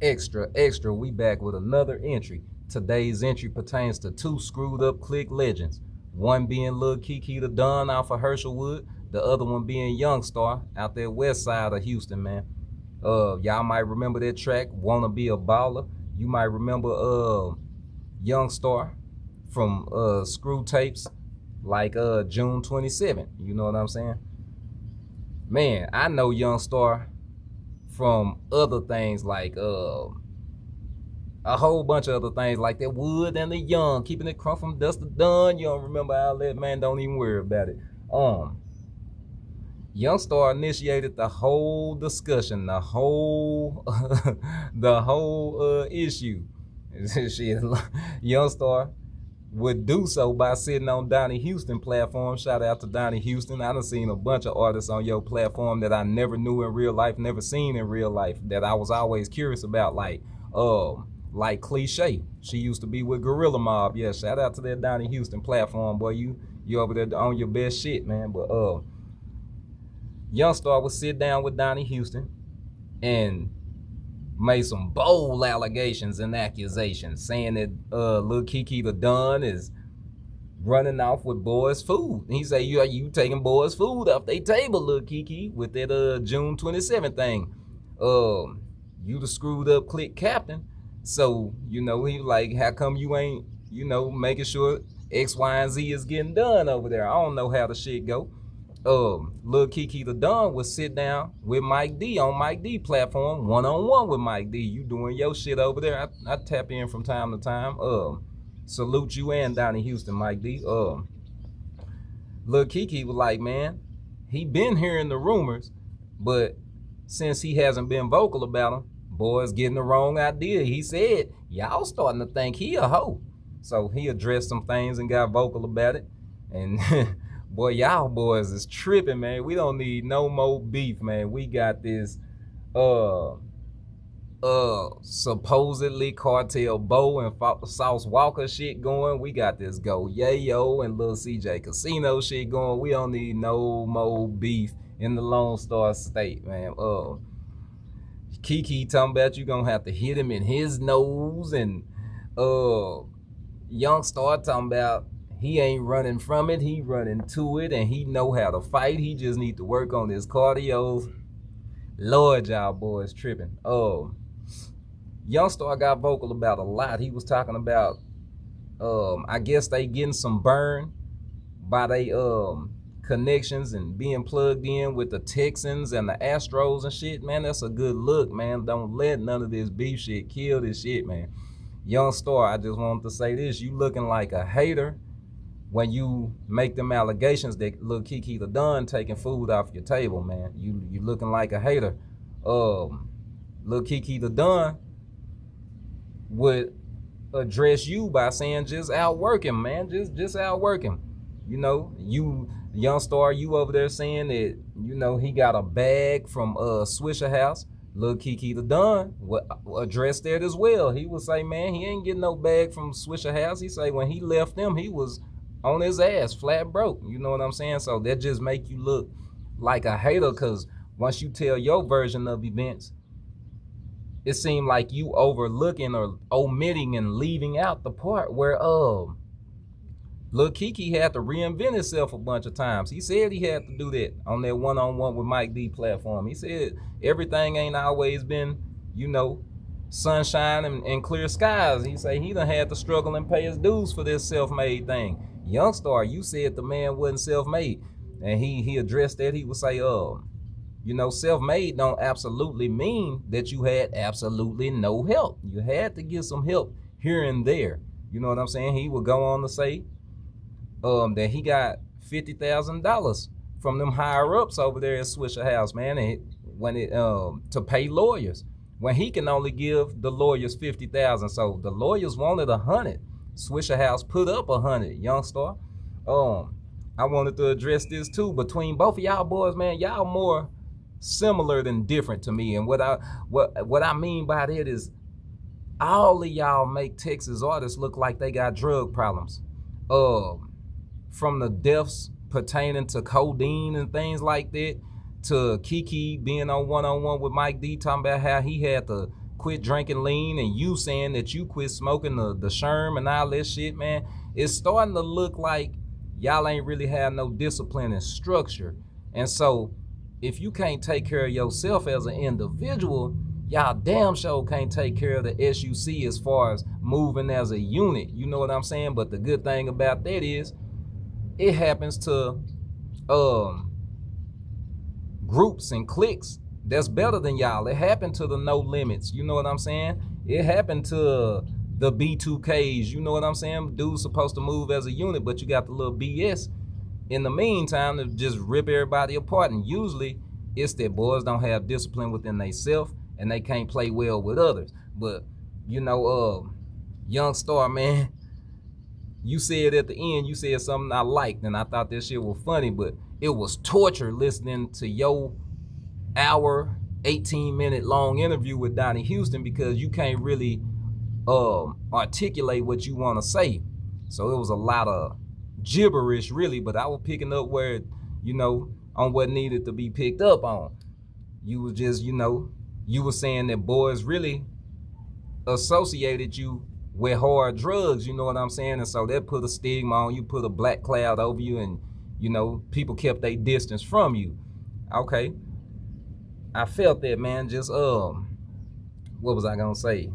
Extra, we back with another entry. Today's entry pertains to two screwed up clique legends. One being Lil Keke the Don off of Herschelwood, the other one being Yungstar out there west side of Houston, man. Y'all might remember that track, Wanna Be a Baller. You might remember Yungstar from Screw Tapes like June 27th. You know what I'm saying? Man, I know Yungstar from other things like a whole bunch of other things like that Wood and the Young, keeping it crumb from dust to done. You don't remember all that, man? Don't even worry about it. Youngstar initiated the whole discussion, the whole the whole issue. Shit, Youngstar would do so by sitting on Donnie Houston platform. Shout out to Donnie Houston. I done seen a bunch of artists on your platform that I never knew in real life, never seen in real life, that I was always curious about, like Cliche. She used to be with Gorilla Mob. Yeah, shout out to that Donnie Houston platform, boy. You over there on your best shit, man. But Youngstar would sit down with Donnie Houston and made some bold allegations and accusations, saying that Lil Keke the Don is running off with boys' food. He say, you taking boys' food off their table, Lil Keke, with that June 27th thing. You the screwed up clique captain. So, he like, how come you ain't, making sure X, Y, and Z is getting done over there? I don't know how the shit go. Lil Keke the Don would sit down with Mike D on Mike D platform, one-on-one with Mike D. You doing your shit over there. I tap in from time to time. Salute you and Donnie Houston, Mike D. Lil Keke was like, man, he been hearing the rumors, but since he hasn't been vocal about them, boys getting the wrong idea. He said, y'all starting to think he a hoe. So he addressed some things and got vocal about it. And boy, y'all boys is tripping, man. We don't need no more beef, man. We got this supposedly Cartel Bo and Sauce Walker shit going. We got this Go Yayo and Lil CJ Casino shit going. We don't need no more beef in the Lone Star State, man. Keke talking about you gonna have to hit him in his nose, and Yungstar talking about he ain't running from it, he running to it, and he know how to fight. He just need to work on his cardio. Lord, y'all boys tripping. Yungstar got vocal about a lot. He was talking about I guess they getting some burn by they connections and being plugged in with the Texans and the Astros and shit. Man, that's a good look, man. Don't let none of this beef shit kill this shit, man. Yungstar, I just wanted to say this. You looking like a hater when you make them allegations that Lil Keke the Don taking food off your table, man. You looking like a hater. Lil Keke the Don would address you by saying just outwork him, man. Just outwork him. You Yungstar, you over there saying that, he got a bag from Swisher House. Lil Keke the Don would address that as well. He would say, man, he ain't getting no bag from Swisher House. He say when he left them, he was on his ass, flat broke. You know what I'm saying? So that just make you look like a hater, because once you tell your version of events, it seemed like you overlooking or omitting and leaving out the part where Lil Keke had to reinvent himself a bunch of times. He said he had to do that on that one-on-one with Mike D platform. He said everything ain't always been, sunshine and clear skies. He say he done had to struggle and pay his dues for this self-made thing. Yungstar, you said the man wasn't self-made. And he addressed that. He would say, self-made don't absolutely mean that you had absolutely no help. You had to get some help here and there. You know what I'm saying? He would go on to say that he got $50,000 from them higher ups over there at Swisher House, man, to pay lawyers, when he can only give the lawyers $50,000. So the lawyers wanted $100. Swisher House put up $100. Yungstar, I wanted to address this too. Between both of y'all boys, man, y'all more similar than different to me. And what I mean by that is all of y'all make Texas artists look like they got drug problems. From the deaths pertaining to codeine and things like that, to Keke being on one-on-one with Mike D talking about how he had to quit drinking lean, and you saying that you quit smoking the sherm and all that shit, man, it's starting to look like y'all ain't really have no discipline and structure. And so if you can't take care of yourself as an individual, y'all damn sure can't take care of the SUC as far as moving as a unit. You know what I'm saying? But the good thing about that is it happens to groups and cliques that's better than y'all. It happened to the No Limits. You know what I'm saying? It happened to the B2Ks. You know what I'm saying? Dudes supposed to move as a unit, but you got the little BS in the meantime to just rip everybody apart. And usually it's that boys don't have discipline within themselves and they can't play well with others. But you know, Yungstar, man, you said at the end, you said something I liked, and I thought this shit was funny, but it was torture listening to your hour, 18-minute long interview with Donnie Houston, because you can't really articulate what you want to say. So it was a lot of gibberish, really, but I was picking up where, you know, on what needed to be picked up on. You was just, you know, you were saying that boys really associated you with hard drugs, you know what I'm saying? And so that put a stigma on you, put a black cloud over you, and, you know, people kept their distance from you. Okay. I felt that, man. Just, what was I gonna say?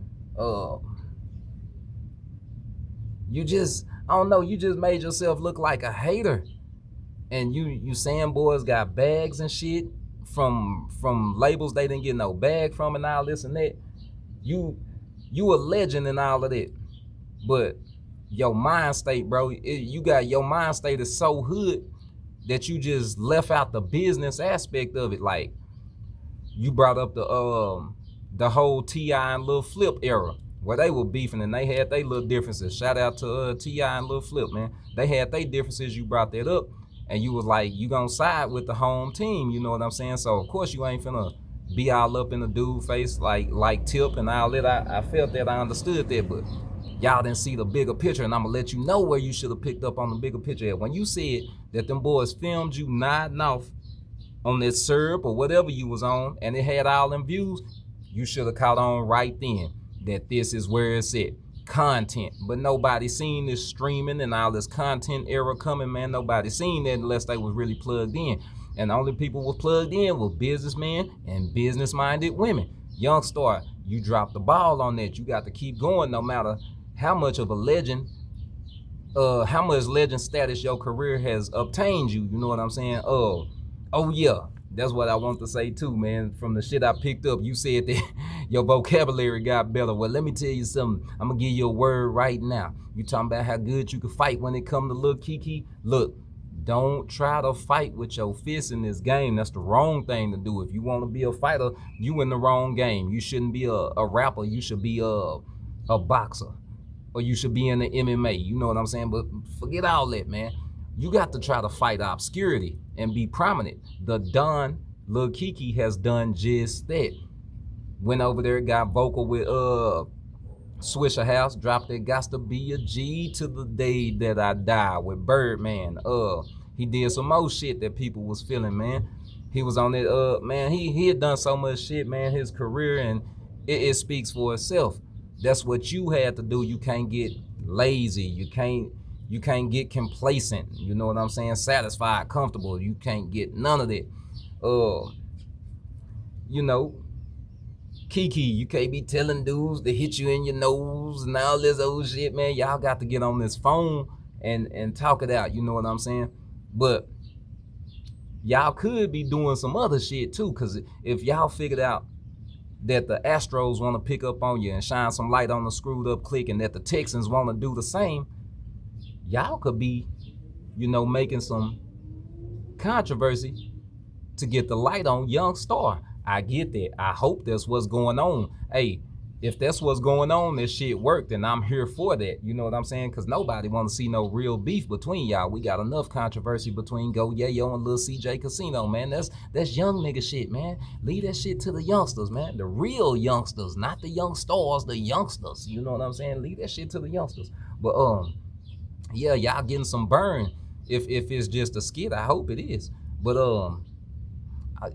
You just, I don't know, you just made yourself look like a hater. And you saying boys got bags and shit from labels they didn't get no bag from and all this and that. You a legend and all of that, but your mind state, bro, you got your mind state is so hood that you just left out the business aspect of it. Like, you brought up the whole T.I. and Lil Flip era where they were beefing and they had their little differences. Shout out to T.I. and Lil Flip, man. They had their differences. You brought that up and you was like, you gonna side with the home team, you know what I'm saying? So of course you ain't finna be all up in the dude face like Tip and all that. I felt that, I understood that, but y'all didn't see the bigger picture, and I'm gonna let you know where you should have picked up on the bigger picture. When you said that them boys filmed you nodding off on that syrup or whatever you was on, and it had all them views, you should have caught on right then that this is where it's at. Content. But nobody seen this streaming and all this content era coming, man. Nobody seen that unless they was really plugged in. And the only people were plugged in were businessmen and business-minded women. Yungstar, you dropped the ball on that. You got to keep going no matter how much of a legend, how much legend status your career has obtained you. You know what I'm saying? Oh yeah, that's what I want to say too, man. From the shit I picked up, you said that your vocabulary got better. Well, let me tell you something. I'm gonna give you a word right now. You talking about how good you can fight when it come to Lil Keke? Look, don't try to fight with your fists in this game. That's the wrong thing to do. If you want to be a fighter, you in the wrong game. You shouldn't be a rapper. You should be a boxer, or you should be in the MMA. You know what I'm saying? But forget all that, man. You got to try to fight obscurity and be prominent. The Don Lil Keke has done just that. Went over there, got vocal with Swisher House, dropped that Got to Be a G to the Day That I Die with Birdman. He did some more shit that people was feeling, man. He was on that, man, he had done so much shit, man, his career, and it speaks for itself. That's what you had to do. You can't get lazy. You can't get complacent. You know what I'm saying? Satisfied, comfortable. You can't get none of that. You know, Keke, you can't be telling dudes to hit you in your nose and all this old shit, man. Y'all got to get on this phone and talk it out. You know what I'm saying? But y'all could be doing some other shit too, because if y'all figured out that the Astros want to pick up on you and shine some light on the screwed up clique, and that the Texans want to do the same, y'all could be, you know, making some controversy to get the light on Yungstar. I get that. I hope that's what's going on. Hey, if that's what's going on, this shit worked, and I'm here for that. You know what I'm saying? Because nobody want to see no real beef between y'all. We got enough controversy between Go Yayo and Lil CJ Casino, man. That's young nigga shit, man. Leave that shit to the youngsters, man. The real youngsters, not the young stars, the youngsters. You know what I'm saying? Leave that shit to the youngsters. But yeah, y'all getting some burn. If it's just a skit, I hope it is. But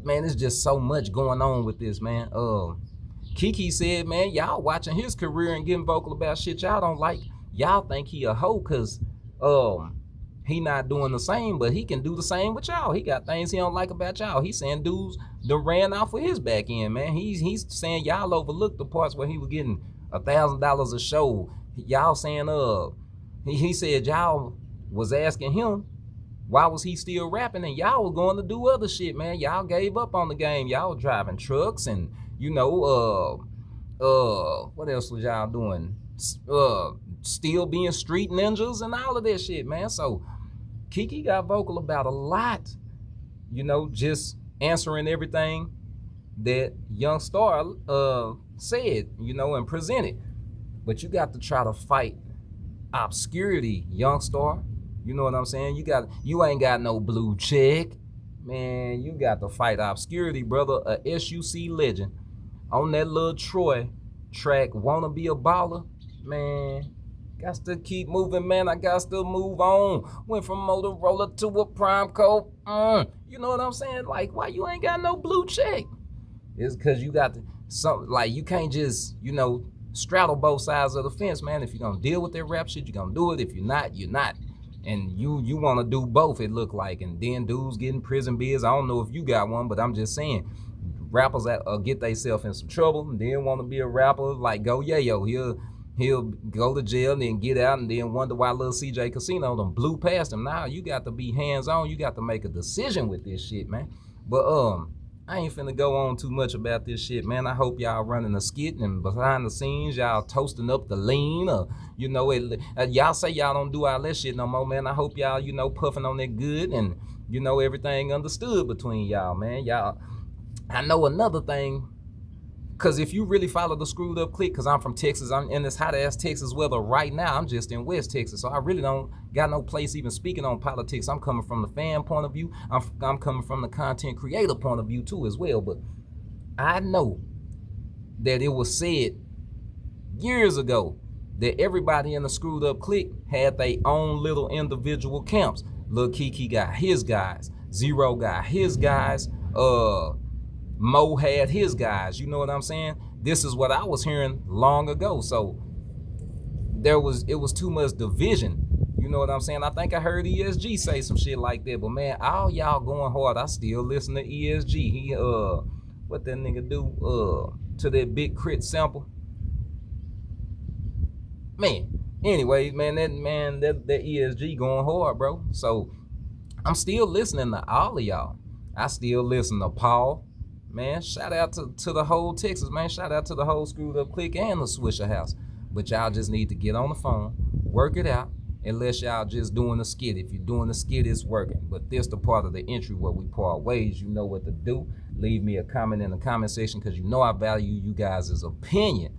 man, there's just so much going on with this, man. Keke said, man, y'all watching his career and getting vocal about shit y'all don't like. Y'all think he a hoe because he not doing the same, but he can do the same with y'all. He got things he don't like about y'all. He's saying dudes done ran off of his back end, man. He's saying y'all overlooked the parts where he was getting $1,000 a show. Y'all saying he said y'all was asking him why was he still rapping, and y'all was going to do other shit, man. Y'all gave up on the game. Y'all was driving trucks and what else was y'all doing? Still being street ninjas and all of that shit, man. So Keke got vocal about a lot, just answering everything that Yungstar said, and presented. But you got to try to fight obscurity, Yungstar. You know what I'm saying? You ain't got no blue check. Man, you got to fight obscurity, brother. A SUC legend on that little Troy track, Wanna Be a Baller. Man, got to keep moving, man. I got to move on. Went from Motorola to a Prime Code. You know what I'm saying? Like, why you ain't got no blue check? It's because you got you can't just, straddle both sides of the fence, man. If you're going to deal with that rap shit, you're going to do it. If you're not, you're not. And you want to do both, it look like. And then dudes getting prison bids. I don't know if you got one, but I'm just saying, rappers that get themselves in some trouble and then want to be a rapper, like Go Yayo. He'll go to jail and then get out and then wonder why little CJ Casino done blew past him. Now you got to be hands-on. You got to make a decision with this shit, man. But I ain't finna go on too much about this shit, man. I hope y'all running a skit and behind the scenes y'all toasting up the lean, or y'all say y'all don't do all that shit no more, man. I hope y'all puffing on that good and everything understood between y'all, man. I know another thing, because if you really follow the Screwed Up Clique, because I'm from Texas, I'm in this hot-ass Texas weather right now. I'm just in West Texas, so I really don't got no place even speaking on politics. I'm coming from the fan point of view. I'm coming from the content creator point of view, too, as well. But I know that it was said years ago that everybody in the Screwed Up Clique had their own little individual camps. Lil Keke got his guys. Zero got his guys. Mo had his guys, you know what I'm saying? This is what I was hearing long ago. So it was too much division, you know what I'm saying? I think I heard ESG say some shit like that, but man, all y'all going hard. I still listen to ESG. He what that nigga do to that Big Crit sample? Man, anyways, man, that ESG going hard, bro. So I'm still listening to all of y'all. I still listen to Paul. Man, shout out to the whole Texas, man. Shout out to the whole Screwed Up Clique and the Swisher House. But y'all just need to get on the phone, work it out, unless y'all just doing a skit. If you're doing a skit, it's working. But this the part of the entry where we part ways. You know what to do. Leave me a comment in the comment section, because I value you guys' opinion.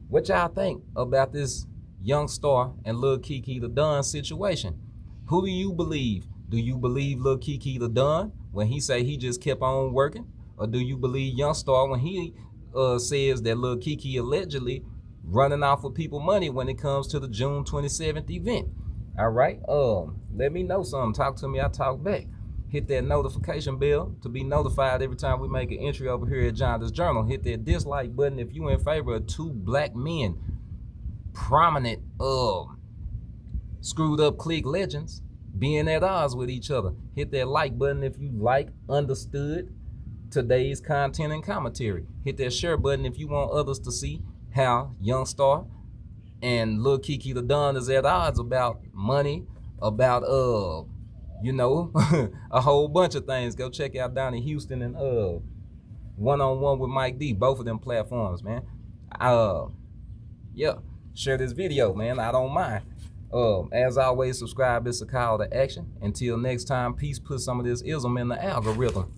What y'all think about this Yungstar and Lil Keke the Don situation? Who do you believe? Do you believe Lil Keke the Don when he say he just kept on working? Or do you believe Yungstar when he says that Lil Keke allegedly running off with people money when it comes to the June 27th event? All right, let me know something. Talk to me, I talk back. Hit that notification bell to be notified every time we make an entry over here at Jonda's Journal. Hit that dislike button if you in favor of two black men, prominent Screwed Up Clique legends, being at odds with each other. Hit that like button if you understood today's content and commentary. Hit that share button if you want others to see how Yungstar and Lil Keke the Don is at odds about money, about a whole bunch of things. Go check out down in Houston and One-on-One with Mike D, both of them platforms, man. Yeah, share this video, man. I don't mind. As always, subscribe. It's a call to action. Until next time, peace. Put some of this ism in the algorithm.